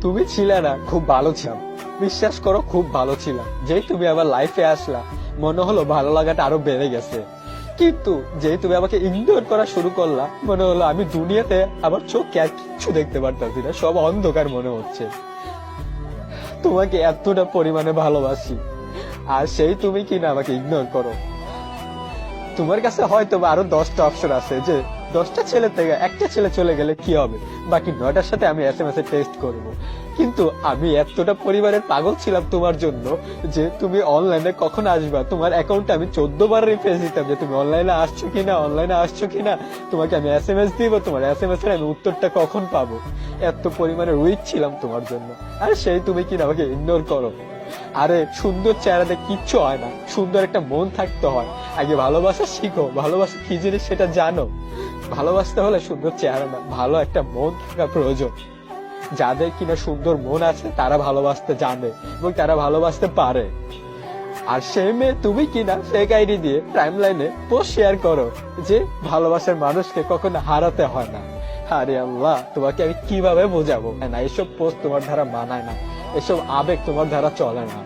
তুমি ছিলে না, খুব ভালো ছিলাম, বিশ্বাস করো খুব ভালো ছিলাম। যেই তুমি আমার লাইফে আসলা মনে হলো ভালো লাগাটা আরো বেড়ে গেছে, কিন্তু যেই তুমি আমাকে ইগনোর করা শুরু করলা মনে হলো আমি দুনিয়াতে আমার চোখে আর কিচ্ছু দেখতে পারতাছি না, সব অন্ধকার মনে হচ্ছে। তোমাকে এতটা পরিমাণে ভালোবাসি, আর সেই তুমি কিনা আমাকে ইগনোর করো। তোমার কাছে হয়তো বা আরো 10টা অপশন আছে, যে 10টা ছেলে থেকে একটা ছেলে চলে গেলে কি হবে, বাকি 9টার সাথে আমি SMS এ টেস্ট করব। কিন্তু আমি এতটা পরিবারের পাগল ছিলাম তোমার জন্য যে তুমি অনলাইনে কখন আসবা, তোমার অ্যাকাউন্টে আমি 14 বার রিফ্রেশ দিতাম যে তুমি অনলাইনে আসছো কিনা, অনলাইনে আসছো কিনা। তোমাকে আমি SMS দিব, তোমার SMS এর আমি উত্তরটা কখন পাবো। এত পরিমাণে উইক ছিলাম তোমার জন্য, আর সেই তুমি কিনা আমাকে ইগনোর করো। আরে সুন্দর চেহারাতে কিচ্ছু হয় না, সুন্দর একটা মন থাকতে হয়। আগে ভালোবাসা শিখো, ভালোবাসা কি জিনিস সেটা জানো। ভালোবাসতে হলে সুন্দর চেহারা না, ভালো একটা মন থাকা প্রয়োজন। যাদের কিনা সুন্দর মন আছে তারা ভালোবাসতে জানে এবং তারা ভালোবাসতে পারে। আর সেই মেয়ে তুমি কিনা ফেক আইডি দিয়ে টাইম লাইনে পোস্ট শেয়ার করো যে ভালোবাসার মানুষকে কখনো হারাতে হয় না। আরে আল্লাহ, তোমাকে আমি কিভাবে বোঝাবো না, এসব পোস্ট তোমার দ্বারা মানায় না, এসব আবেগ তোমার দ্বারা চলে না।